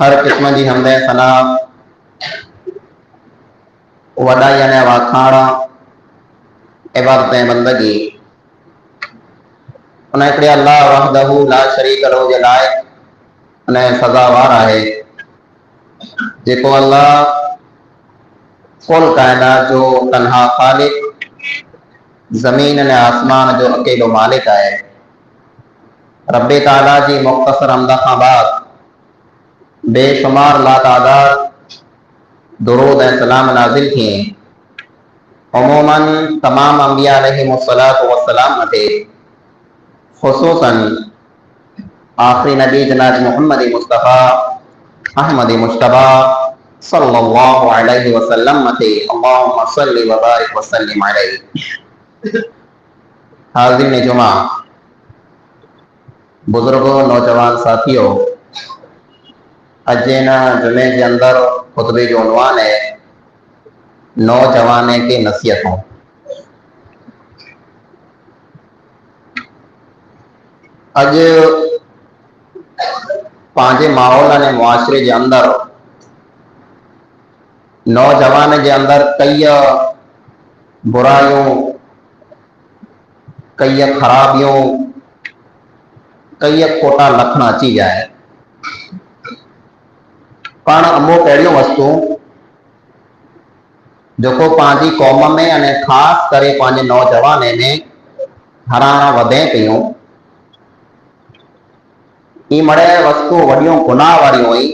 हर किस्म जी हमदे सना वॾाई अने वाखाण इबादतें बंदगी उन हिकिड़े अल्लाह वहदहू ला शरीक लो जे लाइ अने सज़ावार आहे जेको अल्लाह कुल कायनात जो तन्हा ख़ालिक ज़मीन अने आसमान जो अकेलो मालिक आहे। रब्बे ताला जी मुख़्तसर हमद खां बाद बेशुमार लातादाद दुरूद ऐं सलाम नाज़िल थिए उमूमन तमाम अंबिया अलैहिमुस्सलातु वस्सलाम मथे ख़ुसूसन आखिरी नबी जनाब मोहम्मद मुस्तफ़ा अहमद मुश्तबा सल्लल्लाहु अलैहि वसल्लम मथे अल्लाहुम्मा सल्लि व बारिक व सल्लिम अलैहि। हाज़िरीन जुमा, बुजुर्गों, नौजवान साथियों, अजे न जुमे के अंदर खुतबे जो उन्वान है नौजवाने के नसीहतों। अज पांजे माहौल ने मुआशरे के अंदर नौजवान के अंदर कई बुराइयों, कई खराबियों, कई खोटा लखण अची जाए पण अमुक अड़ियों वस्तु जो पांजी कौम में अने खास करे पांजे नौजवान में हराना वधे पियूं ई मड़े वस्तु वडियों गुनाह वारियूं हुई,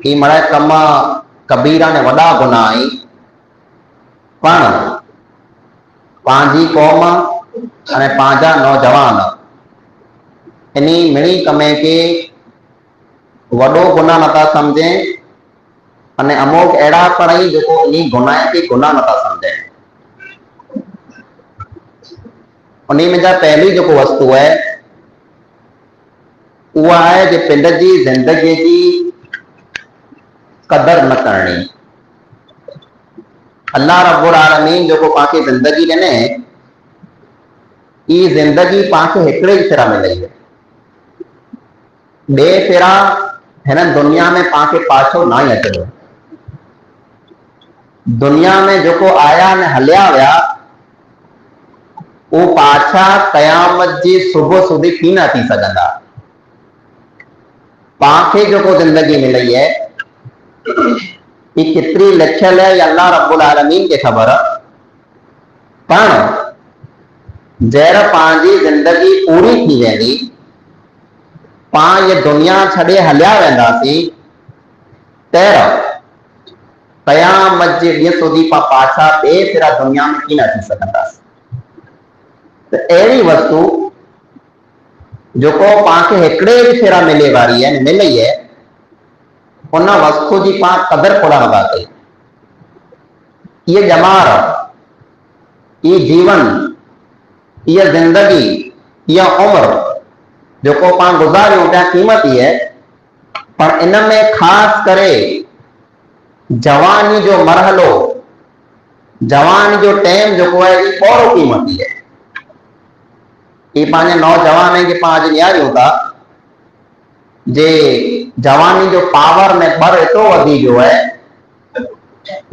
ई मड़े कम कबीरा ने वॾा गुनाह आई। पण पंहिंजी कौम अने पंहिंजा नौजवान इन्ही मिणी कमे के वॾो गुनाह नथा समझे अने अमुक अहिड़ा पण आहिनि जेको इन्ही गुनाह खे गुनाह नथा समझे। उन्ही में जा पहली जेको वस्तु है उहा है कि पिंड जी जिंदगी जी कदर न करनी। अल्लाह रब्बुल आलमीन जो पाके जिंदगी ॾिने, ई जिंदगी पाके हिकिड़े ई फेरा मिलई है। ॿिए फेरा हिन दुनिया में पाके पाछो ना ही अचंदो। दुनिया में जेको आया ने हलिया विया वो पाछा क़यामत जी सुबुह सुधी थी न थी सघंदा। पाके जेको जिंदगी मिलई है ये कितरी लिखियल है अल्लाह रब्बुल आलमीन के खबर। पण जैर पांजी जिंदगी पूरी थी वेंदी, पां ये दुनिया छड़े हलिया वेंदासीं, तेर क़यामत जे ॾींहं सुधी पां पाछा ॿिए फेरा दुनिया में थी न थी सघंदासीं। तो अहिड़ी वस्तु जेको पांखे हिकिड़े ई फेरा मिले वारी है, मिलई है, उन वस्तु जी पां कदर कोन नथा कई। ये जमार, ये जीवन, ये जिंदगी, ये उम्र जेको पां गुज़ारियूं पिया क़ीमती है। पर इन में खास करे जवानी जो मरहलो, जवानी जो टाइम जेको है ये थोरो क़ीमती है। ये पांजे नौजवान के पां अॼु ॾियारियूं था जे जवानी जो पावर में बर एतिरो वधी वियो है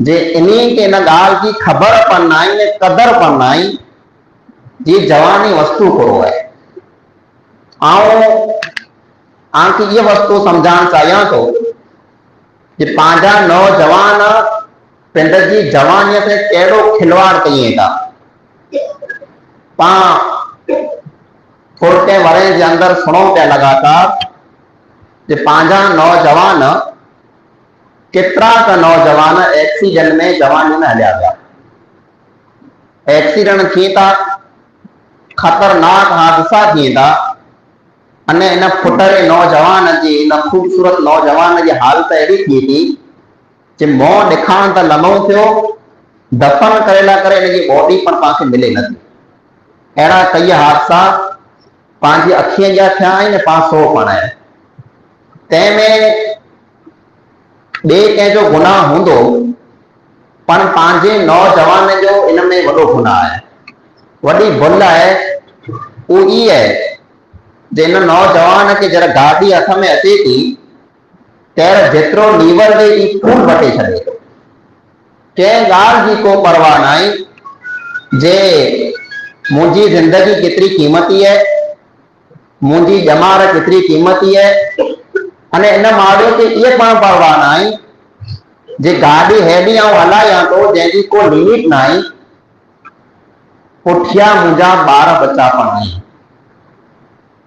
जे इन्हीं के इन ॻाल्हि की ख़बर पण नाहे ने कदर पण नाहे जी जवानी वस्तु कोड़ो है। आंखे ये वस्तु समझाण चाहियां थो कि पंहिंजा नौजवान पिंड जी जवानीअ ते कहिड़ो खिलवाड़ कई था। पां थोड़े वरे जे अंदर सुनो पिया लगातार कि पंहिंजा नौजवान केतिरा त नौजवान एक्सीडेंट में जवानी में हलिया विया। एक्सीडेंट थिए था, खतरनाक हादसा थिए था, अने इन फुटरे नौजवान जी, इन खूबसूरत नौजवान जी हालत अहिड़ी थी थी कि मोह ॾेखारण त लॻो थियो, दफ़न करेला करे इनजी बॉडी पण पांखे मिले नथी। अहिड़ा कई हादसा पंहिंजी अखियुनि जा थिया आहिनि, पां सो पण आहे। तंहिंमें ॿिए कंहिंजो गुनाह हूंदो, पण पंहिंजे नौजवान जो इन में वॾो गुनाह आहे, वॾी भुल आहे। वो ई है जिन नौजवान के जरा गाड़ी हथ में अचे थी तेर जेतिरो लीवर दे ई खून वटे छॾे थो। कंहिं ॻाल्हि जी को परवाह नाहे जे मुंहिंजी जिंदगी केतिरी क़ीमती है, मुंहिंजी ॼमार केतिरी क़ीमती है। अने इन माण्हू खे इहे पण परवाह नाहे जे गाड़ी हेॾी आऊं हलायां थो जंहिंजी को लिमिट नाहे, पुठियां मुंहिंजा ॿार बचा पण आहिनि,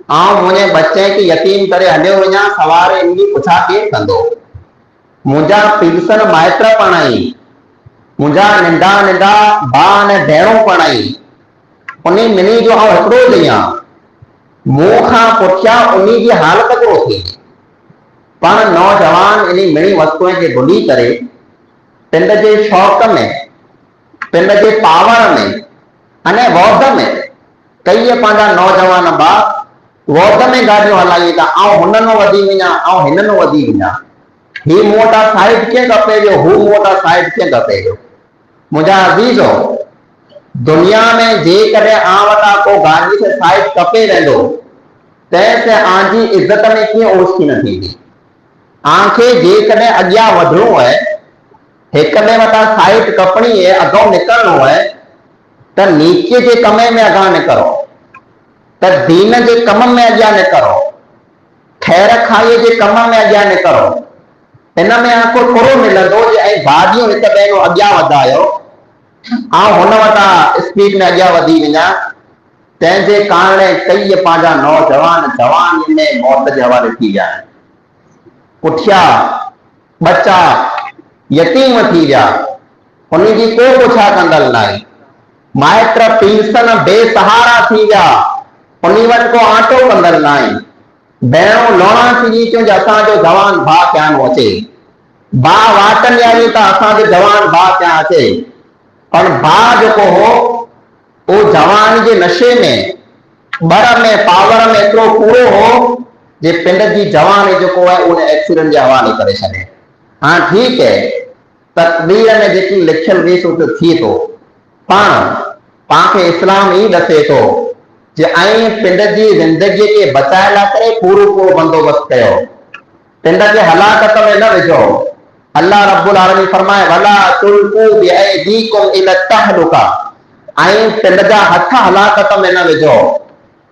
आउं मुंहिंजे बच्चे खे यतीम करे हलियो वञा, सवारे इनकी पुछा केरु कंदो। मुंहिंजा पीसण माइट पण आहिनि, मुंहिंजा नंढा नंढा भाउ ऐं भेणूं पण आहिनि, उन मिनी जो आउं हिकिड़ो ॾींहुं आहियां, मूं खां पुठियां उन जी हालत को थी। पण नौजवान इन मिणी वस्तुअ खे भुली करे पिंड जे शौक़ में, पिंड जे पावर में अने वौध में कई पंहिंजा नौजवान भाउ वौध में गाड़ियों हलाई था, आउं हुननो वधी वञा, आउं हिननो वधी वञा, ही मूं वटां साइड कीअं खपे पियो, हू मूं वटां साइड कीअं खपे पियो। मुंहिंजा अज़ीज़ो, दुनिया में जेकॾहिं आ वटां को गाड़ी से साइड खपे वेंदो तंहिं ते आंजी इज़त में कीअं ओसि न थींदी। आंखे जेकॾहिं अॻियां वधिणो है, हिक ॿिए वटां साइड खपणी है, अॻो निकिरणो है, त नीचे जे कमे में अॻां निकिरो, त दीन जे कम में अॻियां निकिरो, खैर खाईअ जे कम में अॻियां निकिरो। इन में आंको थोरो मिलंदो जे ऐं भाॼियूं हिक ॿिए खां अॻियां वधायो, ऐं हुन वटां स्पीड में अॻियां वधी वञा, तंहिंजे कारणे कई पंहिंजा नौजवान जवानी में मौत जे हवाले थी विया आहिनि। पुठिया बच्चा यतीम थी विया, उनजी को पुछा कंदड़ न आहे। माइट पीसन बेसहारा थी विया, उन वटि को आटो कंदड़ न आहे। भेणूं लोणा थी चूं असांजो जवान भाउ पियानो अचे, भाउ वाटनि आहियूं त असांजो जवान भाउ पिया अचे। पर भाउ जेको हो उहो जवान जे नशे में, बर में, पावर में एतिरो पूरो हो जे पिंड जी जवान जेको आहे उन एक्सीडेंट जे हवाले करे छॾे। हाँ ठीक है, तकदीर में जेकी लिखियल हुई सो त थिए थो, पाण इस्लाम ही दसे थो जे ऐं पिंड जी ज़िंदगी के बचाए लाइ करे पूरो पूरो बंदोबस्त कयो, पिंड के हलाकत में न विझो। अल्लाह रब्बुल आलमीन फरमाए वला तुल्कू बिअयदीकुम इला तहलुका, ऐं पिंड जा हथ हलाकत में न विझो।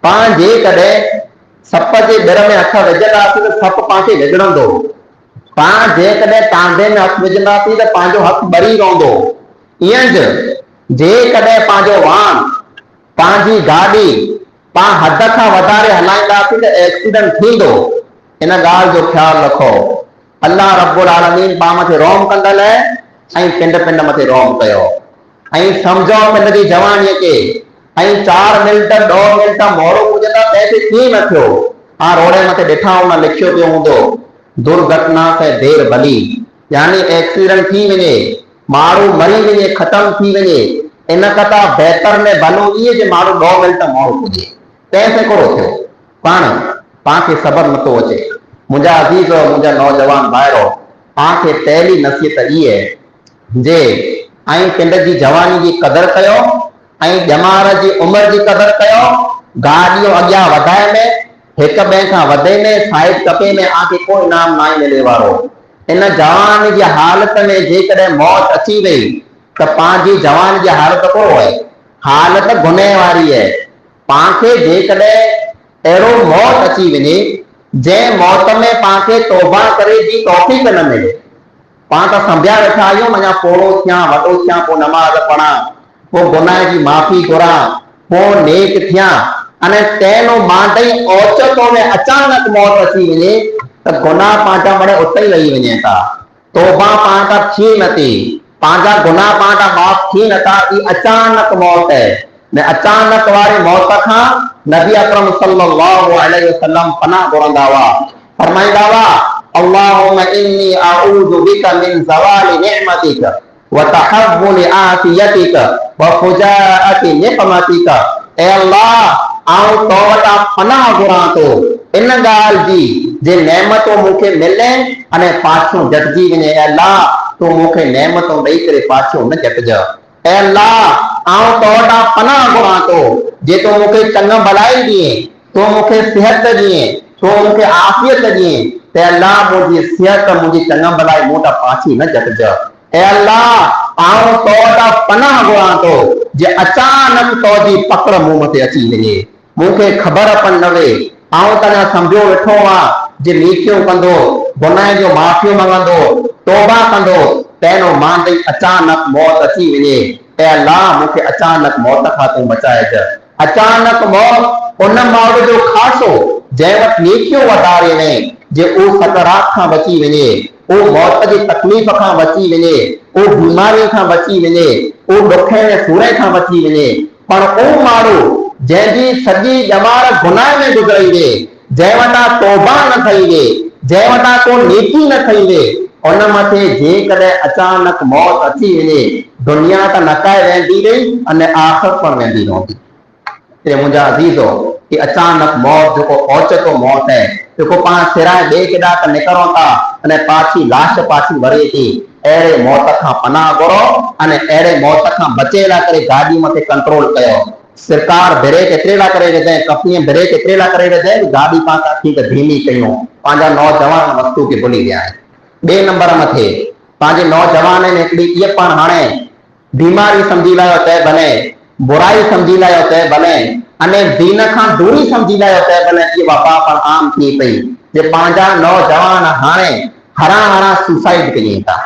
पाण जे कॾहिं सप जे ॿिर में हथ विझंदासीं त सप पाण खे विझड़ंदो, पाण जे कॾहिं कांधे में हथ विझंदासीं त पंहिंजो हथ ॿरी रहंदो। ईअं जे कॾहिं पंहिंजो वाहन, पंहिंजी गाॾी पाण हद खां वधारे हलाईंदासीं त एक्सीडेंट थींदो। इन ॻाल्हि जो ख़्यालु रखो। अल्लाह रब्बुल आलमीन पाण मथे रहम कंदड़ ऐं पिंड पिंड मथे रहम कयो। ऐं सम्झो पिंड जी जवानीअ खे, ऐं 4 मिंट 2 मिंट मोड़ो हुजंदा तंहिंखे कीअं न थियो। हाँ रोड मथे ॾिठा हुन लिखियो पियो हूंदो दुर्घटना से देर भली, यानी एक्सीडेंट थी वञे, माण्हू मरी वञे, ख़तम थी वञे, इन खां बहितर में भलो इहे जे माण्हू 2 मिंट मोड़ो हुजे, तंहिंसे कोड़ो थियो। पाण खे सबर नथो अचे। मुंहिंजा अज़ीज़, मुंहिंजा नौजवान भाइरो, पाण खे पहली नसीहत इहा आहे जे ऐं पिंड जी जवानी जी कदर कयो, ऐं ॼमार जी उमिरि जी कदर कयो। गाॾियूं अॻियां वधाए में, हिक ॿिए खां वधे में, साइड कपे में आके को इनाम न मिले वारो। इन जवान जी हालत में जेकॾहिं मौत अची वई त पंहिंजी जवान जी हालत को आहे, हालत गुनह वारी आहे। पाण खे जेकॾहिं अहिड़ो मौत अची वञे जंहिं मौत में पाण खे तौबा करे जी तौफ़ीक़ न मिले, पाण त संभिया वेठा आहियूं अञा पोड़ो थियां, वॾो थियां, पोइ नमाज़ पढ़ां, पोइ गुनाह जी माफ़ी घुरां, पोइ नेक थियां, अने तंहिं मांडई ओचितो में अचानक मौत अची वञे त गुनाह पंहिंजा मणे उते ई लही वञे था, तौबा पाण खां थी नथी, पंहिंजा गुनाह पाण खां माफ़ थी नथा। ई अचानक मौत है ने अचानक वारी मौत खां नबी अकरम सल्लल्लाहु अलैहि वसल्लम पनाह घुरंदा हुआ, फरमाईंदा हुआ अल्लाहुम्मा इन्नी अऊज़ु बिका मिन ज़वालि निअमतिक व तहव्वुल आफियतिक व फुजाअति निक़मतिक। ए अल्लाह आऊं तो वटा पनाह घुरां थो इन ॻाल्हि जी जे नेमतूं मूंखे मिले अने पाछो झटिजी वञे। ए अल्लाह तूं मूंखे नेमतूं ॾेई करे पाछो न झटिजा। ए अल्लाह आऊं तो वटा पनाह घुरां थो जे तूं मूंखे चङ भलाई ॾिए, तूं मूंखे सिहत ॾिए, तूं मूंखे आफ़ियत ॾिए, ते अल्लाह मुंहिंजी सिहत, मुंहिंजी चङ भलाई मूं वटां पाछी न झटिजा। ए अल्लाह आऊं तो वटा पनाह घुरां थो जे अचानक तो जी पकड़ मूं मथे अची वञे, मूंखे ख़बर पण न वे, आऊं त सम्झो वेठो आहे जे नीकियूं कंदो, गुनाह जो माफ़ियूं मंगंदो, तौबा कंदो, तंहिं मांदई अचानक मौत अची वञे। ए अल्लाह मूंखे अचानक मौत खां तूं बचाइज। अचानक मौत उन माण्हू जो ख़ासो जंहिं वटि नीकियूं वधारे वञे, जे उहो सकरात खां बची वञे, उहो मौत जी तकलीफ़ खां बची वञे, उहो बीमारी खां बची वञे, उहो ॾुखे में सूरे खां बची वञे। पर उहो माण्हू जंहिंजी सॼी ॼमार गुनाह में गुज़री वे, जंहिं वटां तौबा न थई वे, जंहिं वटां को नेकी न थई वे, उन मथे जेकॾहिं अचानक मौत अची वञे, दुनिया त नकाए वेंदी रही अने आख़िरत पण वेंदी रहंदी। मुंहिंजा अज़ीज़ो, कि अचानक मौत जेको ओचितो मौत है, जेको पाण सिराए ॿिए केॾा त निकिरूं था अने पाछी लाश पाछी वरे थी, अहिड़े मौत खां पनाह घुरो अने अहिड़े मौत खां बचे लाइ करे गाॾी मथे कंट्रोल कयो। सरकार ब्रेक एतिरे लाइ करे विधे, कंपनी ब्रेक एतिरे लाइ करे विधे गाॾी पाण ठीक धीमी कयूं, पंहिंजा नौजवान वस्तु खे भुली विया आहिनि। ॿिए नंबर मथे पंहिंजे नौजवान में हिकिड़ी इहा पण हाणे बीमारी सम्झी लायो तंहिं भले, बुराई सम्झी लायो तंहिं भले, अने दीन खां दूरी सम्झी लायो तंहिं भले, इहा वबा पण आम थी पई जे पंहिंजा नौजवान हाणे हरा सुसाइड कनि था,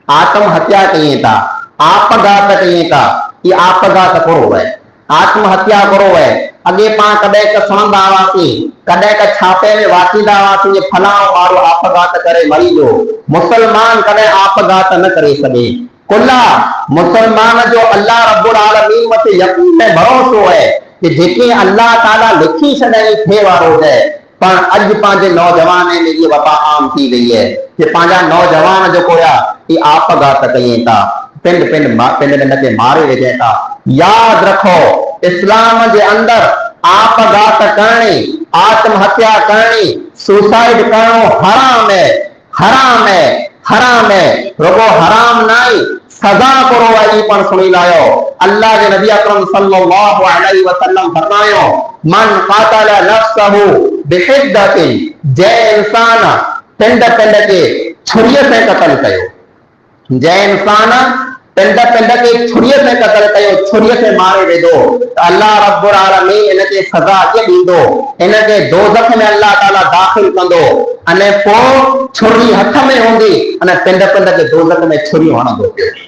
आत्महत्या कनि था, आपघात कनि था। ये आपघात करो है, आत्महत्या करो है। अगे पां कदे का सुणंदा हुआसीं, कदे का छापे में वाचींदा हुआसीं जे फलाणो माण्हू आपघात करे मरी वियो। मुसलमान कदे आपघात न करे सघे। कुल्ला मुसलमान जो अल्लाह रब्बुल आलमीन मथे यकीन में भरोसो है कि जेके अल्लाह ताला लिखी छॾई थिए वारो है। पर अज पांजे नौजवान में ये वबा आम थी गई है कि पांजा नौजवान जो कोया ये आपघात कयें था, पिंड पिंड पिंड के मारे वेझे था। याद रखो इस्लाम के अंदर आपघात करनी, आत्महत्या करनी, सुसाइड करनो हराम है, हराम है, हराम है। रुगो हराम नहीं सजा करो आई पण सुनी लायो। अल्लाह के नबी अकरम सल्लल्लाहु अलैहि वसल्लम फरमायो मन कातल नफ्सहु बिहिद्दतिन, जे इंसान पिंड पिंड के छुरीअ से कत्ल कयो, जे इंसान पिंड पिंड के छुरीअ से कत्ल कयो, छुरीअ से मारे वेदो तो अल्लाह रब्बुल आलमीन इनके सजा के दींदो, इनके दोज़ख में अल्लाह ताला दाखिल कंदो। अने पो छुरी हथ में होंदी अने पिंड पिंड के दोज़ख में छुरी हणंदो पियो।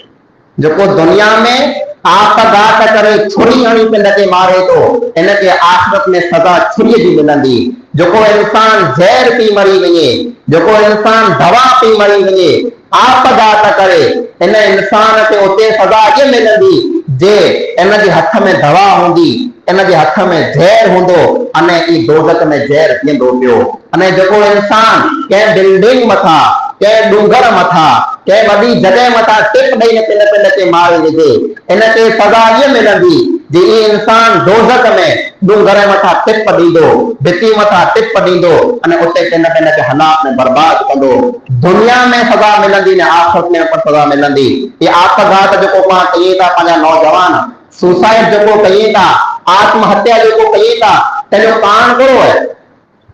जो दुनिया में आपघात करे छुरी हणी पिंड के मारे तो इनके आखिरत में सजा छुरी जी मिलंदी। जो इंसान जहर पी मरी वञे, जो इंसान दवा पी मरी वञे, आपघात करे इन इंसान के उते सजा ये मिलंदी जे इन जे हथ में दवा होंदी, इन जे हथ में जहर होंदो अने ई दोज़ख में जहर पींदो पियो। अने जो इंसान के बिल्डिंग मथा, के डूंगर मथा, के वॾी जगह मथा टिप ॾेई पिंड पिंड के मारे विझे, इनके सजा ये मिलंदी जे ई इंसान दोज़ख में डूंगर मथा टिप ॾींदो, भिती मथा टिप ॾींदो अने उते पिंड पिंड के हालात में बर्बाद कंदो। दुनिया में सजा मिलंदी ने आखिरत में पर सजा मिलंदी। ये आपघात जो पां कयूं था पंहिंजा नौजवान, सुसाइड जो कयूं था, आत्महत्या जो कयूं था, तेजो कारण कहिड़ो है?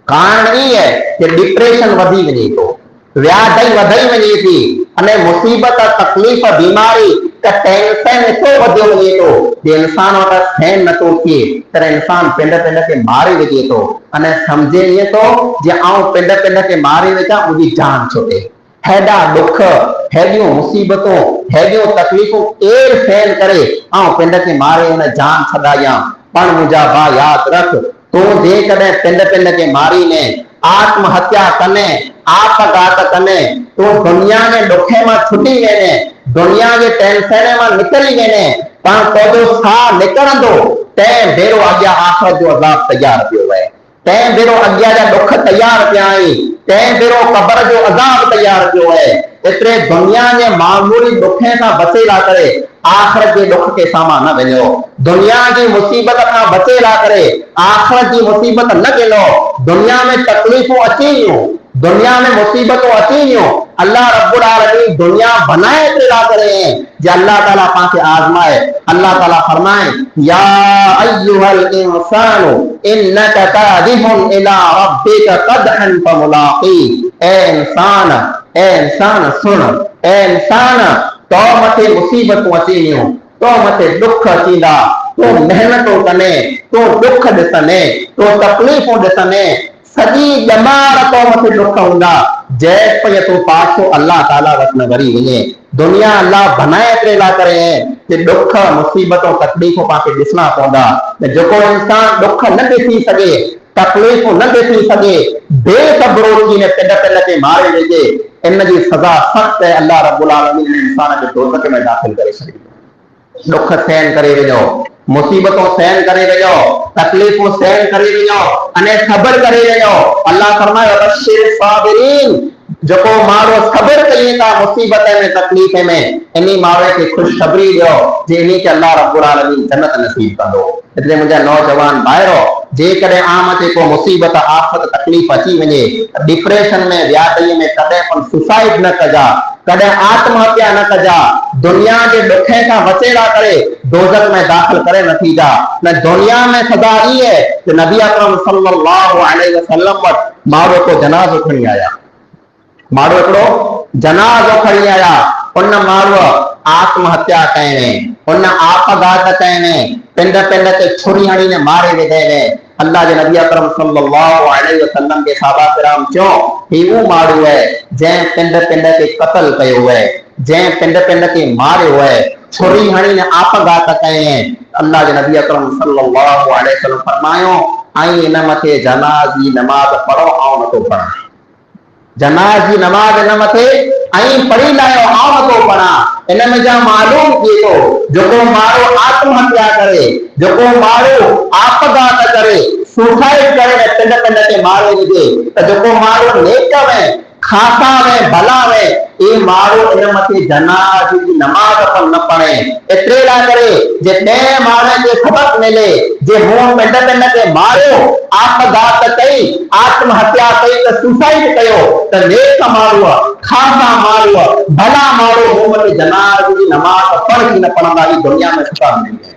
कारण ई है कि डिप्रेशन वधी वञे थो, व्याधि वधी वञे थी अने मुसीबत तकलीफ़ बीमारी का टेंशन एतिरो वधियो वञे थो कि इंसान वटि सहन नथो थिए त इंसान पिंड पिंड के मारे विझे थो अने सम्झे इएं थो जे आउं पिंड पिंड के मारे विझां मुंहिंजी जान छुटे। हेॾा दुख, हेॾियूं मुसीबतूं, हेॾियूं तकलीफ़ूं केरु सहन करे आउं पिंड के मारे हुन जान छॾायां। पण मुंहिंजा भाउ यादि रख, तूं जेकॾहिं पिंड पिंड के मारी ने, आत्महत्या कने, आपघात कने, तू दुनिया में दुखे में छुटी वेने, दुनिया के टेंशन में निकली वेने, पर तो साह निकरंदो तंहिं भेरो अॻियां आख़िरत जो अज़ाब तैयार पियो आहे, तंहिं भेरो अॻियां जा दुख तैयार पिया आहिनि, तंहिं भेरो क़ब्र जो अज़ाब तैयार पियो आहे। एतिरे दुनिया जे मामूली दुखे सां बचेला करे आखिरत के दुख के सामा न वञो, दुनिया की मुसीबत खां बचेला करे आखिरत की मुसीबत न गिनो। दुनिया में तकलीफ़ूं अची वियूं, दुनिया में मुसीबतों अची वियूं, अल्लाह रब्बुल आलमीन दुनिया बनाए पैदा करे जे अल्लाह ताला पाके आजमाए। अल्लाह ताला फरमाए या अय्युहल इंसानु इन्नका कादिहुन इला रब्बिका कदहन फमुलाकी। ए इंसान सुन, ए इंसान तो मथे मुसीबतूं अची वियूं, तो मथे दुख अचींदा, तो मेहनतूं कने, तो दुख ॾिसने, तो तकलीफ़ूं ॾिसने, सॼी ॼमार तो मथे दुख हूंदा जेसि ताईं तूं पाछो अल्लाह ताला वटि न वरी वञे। दुनिया अल्लाह बनाए त्रेला करे कि दुख मुसीबतों तकलीफ़ूं पाके ॾिसणा पवंदा। जेको इंसान दुख न ॾिसी सघे, तकलीफ़ूं न ॾिसी सघे, बेसब्रो थी ने पिंड पिंड के मारे वेझे, इन जी सज़ा सख़्त है। अल्लाह रब्बुल आलमीन इंसान के दोज़ख में दाखिल करे छॾींदो। दुख सहन करे वेझो, मुसीबतों सहन करे वेझो, तकलीफ़ूं सहन करे वेझो अने सब्र करे वेझो। अल्लाह फरमाए बशिर साबिरीन, जको मारो सब्र कई था मुसीबत में तकलीफ़ में, इन्हीं मारे के खुशखबरी दियो जे इन्हीं के अल्लाह रब्बुल आलमीन जन्नत नसीब कंदो। इसलिए मुझे नौजवान भाइरो जेकॾहिं आम ते को मुसीबत आफत तकलीफ़ अची वञे, डिप्रेशन में व्याधि में कॾहिं पण सुसाइड न कजा, कॾहिं आत्महत्या न कजा, दुनिया के दुखे खां बचेला करे दोज़ख में दाखिल करे न थी जा। न दुनिया में सजा ई है कि नबी अकरम सल्लल्लाहु अलैहि वसल्लम वटि मारो को जनाज़ो खणी आया, मारो हिकिड़ो जनाज़ो खणी आया, उन मारो आत्महत्या कयने, उन आपघात कयने, पिंड पिंड के छुरी हणी ने मारे विधे। अल्लाह के नबी अकरम सल्लल्लाहु अलैहि वसल्लम के सहाबा किराम चो ही वो मारू है जै पिंड पिंड के कत्ल कयो है, जै पिंड पिंड के मारियो है, छुरी हणी ने आपघात कये। अल्लाह जे नबी अकरम सल्लल्लाहु अलैहि वसल्लम फरमायो आई इन मथे जनाज़ी नमाज पढ़ो ऐं नथो पढ़ा। जनाज़ी नमाज इन मथे आई पढ़ी लायो ऐं नथो पढ़ा। इन में जा मालूम थिए थो जेको माण्हू आत्महत्या करे, जेको माण्हू आपघात करे, सुसाइड करे, पिंड पिंड ते मारे हुजे, त जेको माण्हू नेक में खासा में भला में ये मारो इन मथे जनाज़ की नमाज पर न पढ़े। एतरे ला करे जे ने मारे के सबक मिले जे मुंह पिंड पिंड ते मारो, आपघात कई, आत्महत्या कई, त सुसाइड कयो, त नेक मारो, खासा मारो, भला मारो, मुंह मथे जनाज़ की नमाज पढ़ की न पढ़ंदा ई दुनिया में छा मिले।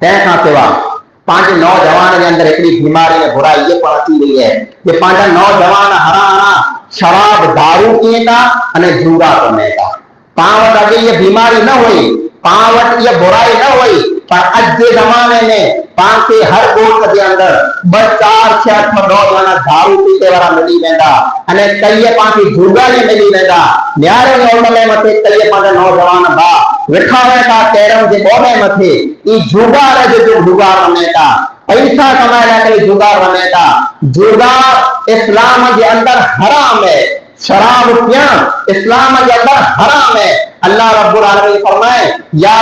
तंहिंखां सवाइ पांच नौजवान के अंदर एक बीमारी में बुराई ये पड़ती रही है कि पांच नौजवान हरा हरा शराब दारू पिए था अने जूआ रमे था। पावट अगे ये बीमारी न हुई, पावट ये बुराई न हुई, पर अज के जमाने में पांच हर गोठ के अंदर बस 4-6 नौजवान दारू पीते वाला मिली वेंदा अने कई पांच जूआ ने मिली वेंदा। न्यारे नौटले मथे कई पांच नौजवान बा वेठा वेठा कैरम जे बोर्डे मथे ई जुगार जो जुगार रमे था, पैसा कमाए करे जुगार रमे था। जुगार इस्लाम के अंदर हराम है, शराब पियण इस्लाम के अंदर हराम है। अल्लाह रब्बुल आलमीन फरमाए या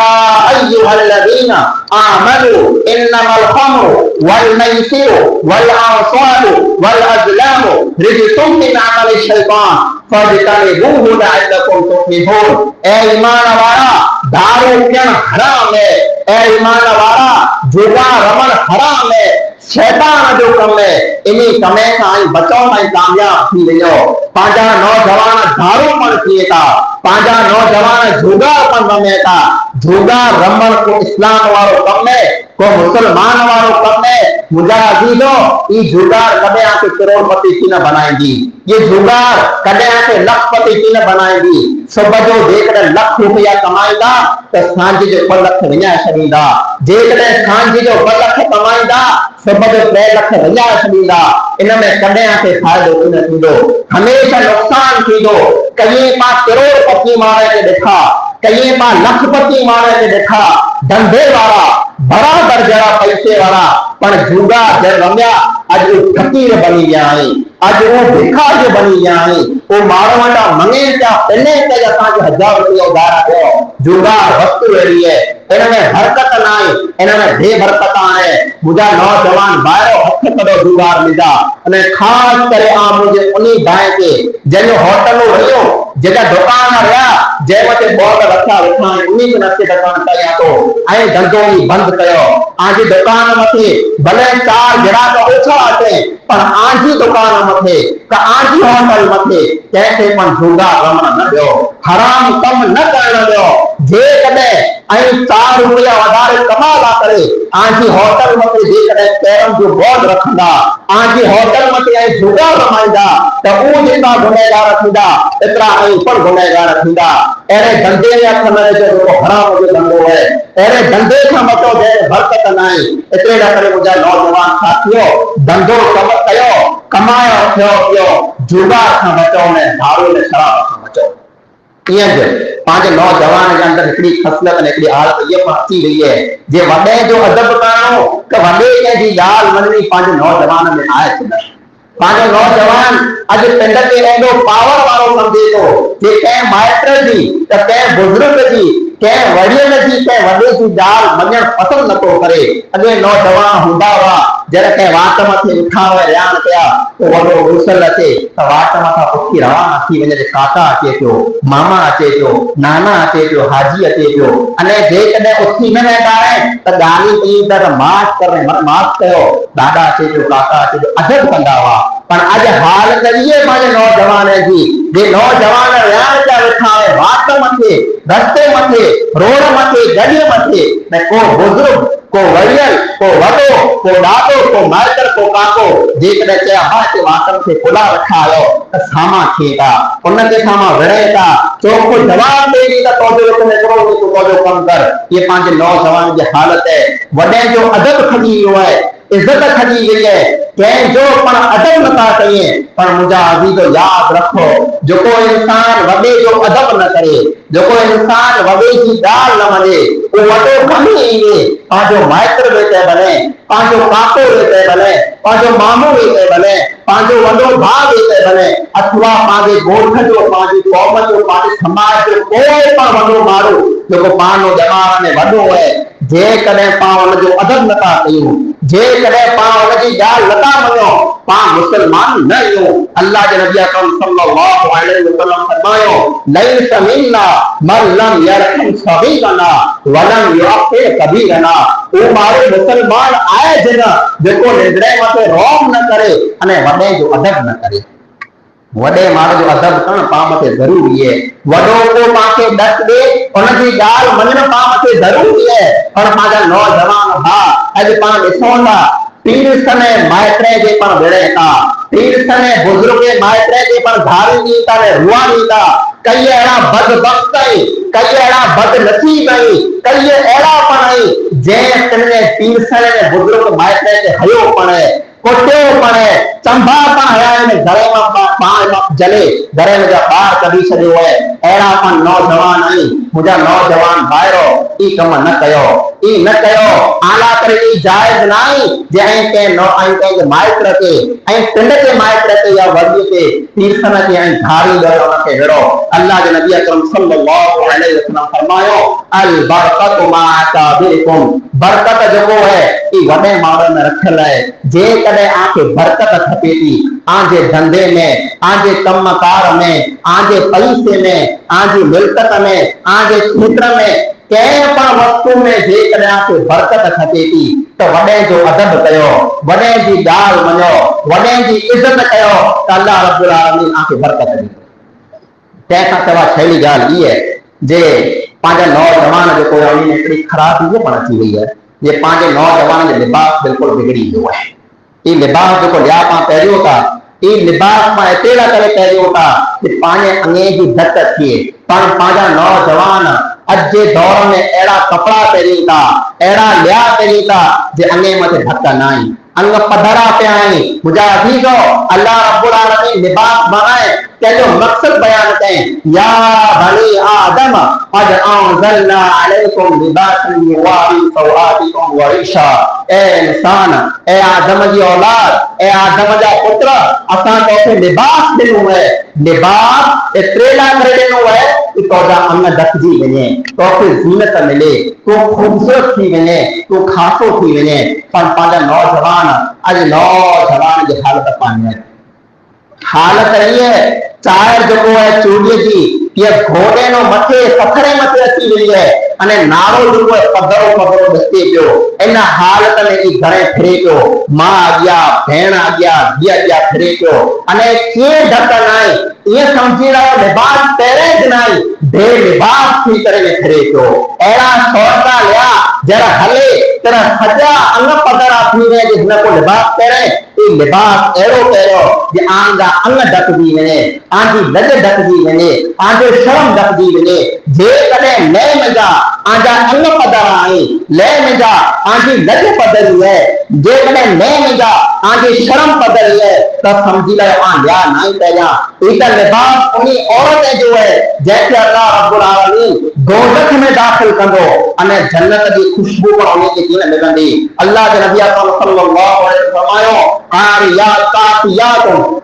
अय्युहल्लज़ीना आमनू इन्नमल खम्रु वल मैसिरु वल अंसाबु वल अज़लामु रिजसुम मिन अमलि शैतान फज्तनिबूहु लअल्लकुम तुफ्लिहून। ए ईमान वाला दारू पियण हराम है, ए ईमान वाला जुआ रमण हराम है, शैतान जो कम है। इन्हीं कमे का बचाव में कामयाब थी वियो। पांजा नौजवान दारू पण पिए था, पांजा नौजवान जुगा पण रमे था। जुगा रमण को इस्लाम वालो कम है, को मुसलमान वालो कम है। मुजाहिदो ई जुगार कदे आके करोड़पति की न बनाएगी, ये जुगार कदे आके लखपति की न बनाएगी। सुबह जो जेकॾहिं लख रुपया कमाईंदा त सांझ जो 2 लख विञाए छॾींदा, जेकॾहिं सांझ जो 2 लख कमाईंदा सुबह जो 3 लख विञाए छॾींदा। इन में कॾहिं आके फ़ाइदो न थींदो, हमेशा नुक़सान थींदो। कई मां करोड़पति माण्हू खे ॾिठा, कई मां लखपति माण्हू खे ॾिठा, धंधे वारा बराबर जरा पैसे वाला पर जुगा जर रमिया अज फकीर बनी गया है, अज वो भिखारी बनी गया है। वो मारो वटा मंगे क्या पहले के असा जो 1000 रुपया उधार आयो जुगा वस्तु रही है। इनमें हरकत ना है, इनमें बेबरकत है। मुझा नौजवान बाहर हथ करो जुगार मिला अने खास करे आ मुझे उन्हीं भाई के जने होटल रहियो जेका दुकान रहा जे मते बोर्ड रखा वेठा उन्हीं के नथे दुकान कया तो आई धंधो ही बंद कयो। आजी दुकान मथे भले 4 ग्राहक ओछा अचे पर आजी दुकान मथे का आजी होटल मथे कैसे पण जुगा रमण न दियो, हराम कम न करण दियो। जे कदे आई 4 रुपया वधारे कमाला करे आजी होटल मथे जे कदे कैरम जो बोर्ड रखंदा, आजी होटल मथे आई जुगा रमाईंदा त ऊ जेका गुनहगार थींदा एतरा आई पण गुनहगार थींदा। अरे धंधे में हथ न जो हराम जो धंधो है, अरे धंधे का मतो जे बरकत नहीं। इतने करे मुझा नौजवान साथियों धंधो कम कयो, कमायो थियो पियो, जुगा का बचो ने दारू ने शराब का बचो। ये जे पांच नौजवान के अंदर इतनी खसलत ने इतनी हालत ये पहुंची गई है जे वडे जो अदब करणो के वडे के जी याल मननी पांच नौजवान में आए थे। पांच नौजवान अज पिंड के एडो पावर वालो समझे तो जे के माइटर जी त के बुजुर्ग जी के वडियल जी के वडे जी जाल मञण पसंद न तो करे। अगे नौजवान हुंदा वा जरे के वाट मथे उठावे रियान कया तो वडो गुसल अचे त वाट मथा उठी रवाना थी वने काका अचे पियो, मामा अचे पियो, नाना अचे पियो, हाजी अचे पियो अने जे कदे उठी न वेंदा है त गाली पई त माफ करे माफ कयो, दादा अचे पियो, काका अचे पियो, अदब कंदा वा। पर आज हाल करिए माने नौजवान है जी जे नौजवान रियान क्या वेठा है वाट मथे, रस्ते मथे, रोड मथे, गली मथे ने को बुजुर्ग, को वडियल, को वडो, को दादो, को माइटर, को काको जे कदे के हाथ वाटन से खुला रखा आयो त सामा खेता उन के सामा विड़ेता चोको जवाब देगी त तो जो ने करो तो जो कम कर। ये पांच नौजवान की हालत है, वडे जो अदब खड़ी हुआ है, इज्जत खजी वई है कंहिंजो पण अदब नथा कयूं। पर मुंहिंजा अज़ीज़ो यादि रखो, जेको इंसान वॾे जो अदब न करे, जेको इंसान वॾे जी ॻाल्हि न मञे, उहो वॾो कम ई ईंदे पंहिंजो माइट बि चए भले, पंहिंजो काको बि चए भले, पंहिंजो मामो बि चए भले, पंहिंजो वॾो भाउ बि चए भले, अथवा पंहिंजे ॻोठ जो, पंहिंजी क़ौम जो, पंहिंजे समाज जो कोई पण वॾो माण्हू जेको पाण ॼमाइण में वॾो आहे, जेकॾहिं पाण हुनजो अदब नथा कयूं, जेकॾहिं पाण हुनजी ॻाल्हि नथा मञूं, पाण मुस्लमान न आहियूं। अल्लाह जे नबी अकरम सल्लल्लाहु अलैहि वसल्लम फरमायो, लैस मिन्ना मन लम यरहम सगीरना वलम युअक्किर कबीरना। ओ मारे मुस्लमान आहे जिन जेको निंद्रे मथे रोम न करे अने वॾे जो अदब न करे। वॾे माण्हू जो अदब करणु पाण मथे ज़रूरी आहे। वॾो को पाण ॾक ॾे हुनजी ॻाल्हि मञणु पाण मथे ज़रूरी आहे। पर पंहिंजा नौजवान भाउ अॼु पाण ॾिसूं था पीर सने माइटे जे पण विड़े था, पीर सने बुजुर्ग माइटे जे पण धारी दी था ने रुआ दी था। कई अहिड़ा बदबख्त आहिनि, कई अहिड़ा बदनसीब आहिनि, कई अहिड़ा पण आहिनि जंहिं तिने पीर सने ने बुजुर्ग माइटे ते हयो पण कोटियो पण चंबा पण हया आहिनि, घर मां पाण जले घर में जा ॿार कढी छॾियो आहे। अहिड़ा पण नौजवान आहिनि। मुंहिंजा नौजवान भाइरो ई कम न कयो, ई न कयो। आला करे ई जाइज़ न आहे जे ऐं कंहिं माइट ते ऐं पिंड जे माइट ते या वर्दी ते तीर्थन ते ऐं धारी ॾियो हुनखे विड़ो। अल्लाह जे नबी अकरम सल्लल्लाहु अलैहि वसल्लम फरमायो, अल बरकतु मा अताबिकुम, बरकत जेको है ई वॾे माण्हुनि में रखियल आहे। जेकॾहिं आंखे बरकत खपे थी आंजे धंधे में, आंजे कमकार में, आंजे पैसे में, आंजी मिल्कत में, आंजे क्षेत्र में, कंहिं पण वस्तु में जेकॾहिं आंखे बरकत खपे थी त वॾे जो अदब कयो, वॾे जी ॻाल्हि मञो, वॾे जी इज़त कयो त अल्लाह रब्बुल आलमीन आंखे बरकत ॾींदो। तंहिंखां सवाइ छेली ॻाल्हि इहा आहे जे पंहिंजा नौजवान जेको आहे उन में हिकिड़ी ख़राबी पण अची वई आहे जे पंहिंजे नौजवान जो लिबास बिल्कुलु बिगड़ी वियो आहे। ई लिबास जेको लिया पाण पहिरियों था, ई लिबास पाण अकेला करे पहिरियों था कि पंहिंजे अंगे जी धक थिए। पाण पंहिंजा नौजवान अॼु जे दौर में अहिड़ा कपिड़ा पहिरियूं था, अहिड़ा लिया पहिरियूं था जे अंगे मथे धक न आहिनि, अंग पधरा पिया आहिनि। मुंहिंजा अज़ीज़ो, अल्लाह रब्बुल आलमीन लिबास बनाए कंहिंजो मक़सद बयान कयईं, या बनी आदम अज अंज़लना अलैकुम लिबासन युवारी सौआतिकुम व रिशा। ए इंसान, ए आदम जी औलाद, ए आदम जा पुत्र, असां तोखे लिबास ॾिनो है। लिबास एतिरे लाइ करे ॾिनो है कि तोजा अंग ढकिजी वञे, तोखे ज़ीनत मिले, तूं ख़ूबसूरत थी वञे, तूं खासो थी वञे। पर पंहिंजा नौजवान अॼु नौजवान जी हालत कान्हे। हालत इहे चायर जेको आहे चूड़ीअ जी इहा घोड़े नो मथे पथरे मथे अची वई आहे अने नारो जेको आहे पधरो पधरो ॾिसे पियो। इन हालत में ई घणे फिरे पियो, मां अॻियां, भेण अॻियां, धीअ अॻियां फिरे पियो अने कीअं ढक न आहे ईअं सम्झी रहियो लिबास पहिरें दिन आई बेलिबास थी करे फिरे पियो। अहिड़ा सौदा लिया जरा हले तेरा सॼा अंग पधरा थी वञे जे हिन को लिबास पहिरें ई लिबास अहिड़ो पहिरियो जे आंजा अंग ढकजी वञे, आंजी लज ढकजी वञे, आंजो शर्म ढकजी वञे। जेकॾहिं लय मुंहिंजा आंजा अंग पधरा आहिनि, लय मुंहिंजा आंजी लज पधरी है, जेकॾहिं लय मुंहिंजा आंजी शर्म पधरी है त सम्झी लाइ आं लिया न आई पहिरियां। ई त लिबास उन औरत जो है जंहिंखे अल्लाह रब्बुल आलमीन दोज़ख में दाख़िल कंदो अने जन्नत जी खुशबू पण उन खे कीअं मिलंदी। अल्लाह जे नबी सल्लल्लाहु अलैहि वसल्लम फरमायो,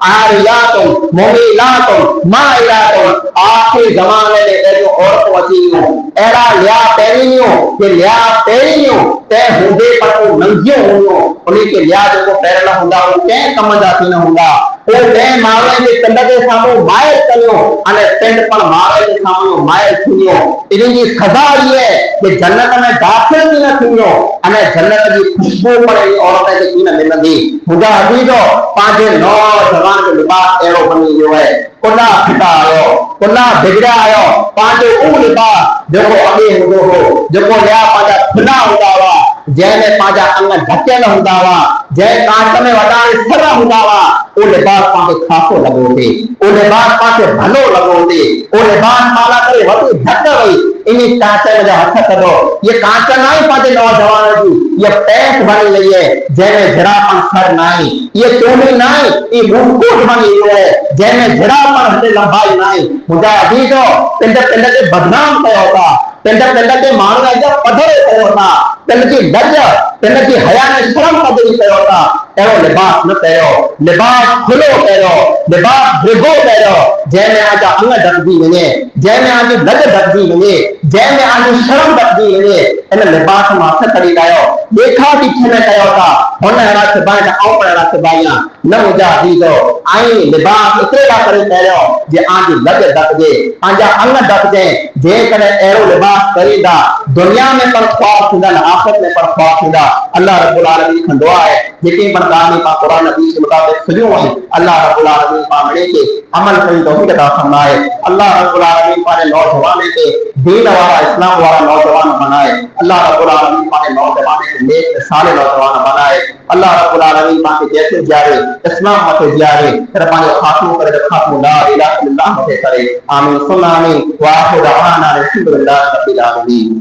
आरियातुन मुमीलातुन माइलातुन। आखिरी ज़माने में अहिड़ियूं औरतूं अची वियूं, अहिड़ा लिया पहिरियूं कि लिया पहिरियूं तंहिं हूंदे पर को नंगियूं हुयूं। उन खे लिया जेको पहिरियल हूंदा उहे कंहिं कम जा थी न हूंदा। उहे ॿिए माण्हुनि जे पिंड जे साम्हूं माइल कयूं अने पिंड पण माण्हुनि जे साम्हूं माइल थींदियूं। इन जी सज़ा इहा आहे कि जन्नत में दाख़िल थी न थींदियूं अने जन्नत जी खुशबू पण इन औरत खे थी न मिलंदी। मुंहिंजा अज़ीज़ो, पंहिंजे नौजवान जो लिबास अहिड़ो बनी वियो आहे, कुला फिटा आयो, कुला बिगड़िया आयो। पंहिंजो उहो लिबास जेको अॻे हूंदो हो, जेको लिया पंहिंजा खुला हूंदा हुआ, जंहिंमें पंहिंजा अंग ढकियल हूंदा हुआ, जंहिं कांच में वॾा सर हूंदा हुआ, उहो लिबास पाण खे खासो लॻो थिए, उहो लिबास पाण खे भलो लॻो थिए, उहो लिबास पाण करे वॾी ढक वई इन्हीं कांचे में हथ करो ये कांचा नहीं पाते नौजवान जी ये पैंट बनी रही है जैमे जरा पण सर नहीं ये चोली नहीं ये मुकुट बनी हुई है जैमे जरा पण हटे लंबाई नहीं मुझे अभी तो पिंड पिंड के बदनाम कयो था पिंड पिंड के माण्हू जा पधरे कयो था पिंड की लज पिंड की हया ने शर्म पधरी कयो था एरो लिबास न पहिरो लिबास खुलो पहिरो लिबास भिगो पहिरो जैमे आज अंग ढकजी वञे जैमे आज लज ढकजी वञे जैमे आज शर्म ढकजी वञे इन लिबास मां हथ कढी लायो देखा पीछे में कयो था हुन अहिड़ा सिबाई त आऊं पण अहिड़ा सिबाईयां न मुंहिंजा अजीजो आई लिबास एतिरे लाइ करे पहिरियो जे आंजी लज ढकजे पंहिंजा अंग ढकजे जेकॾहिं अहिड़ो लिबास करींदा दुनिया में पण ख्वाब थींदा न आख़िरत में पण ख्वाब थींदा अल्लाह रब्बुल आलमीन खां दुआ आहे जेके पण दानी पा कुरान हदीस के मुताबिक सलियो है अल्लाह रब्बुल आलमीन पा मिले के अमल करी तौफीक अता फरमाए अल्लाह रब्बुल आलमीन पाने नौजवान के दीन वाला इस्लाम वाला नौजवान बनाए अल्लाह रब्बुल आलमीन पाने नौजवान के नेक साले नौजवान बनाए अल्लाह रब्बुल आलमीन पाके जैसे जारे इस्लाम मते जारे तेरे पाने खात्मो करे खात्मो ला इलाहा इल्लल्लाह मते करे आमीन सुन्ना आमीन वा आखिर दवाना अल्हम्दुलिल्लाह रब्बिल आलमीन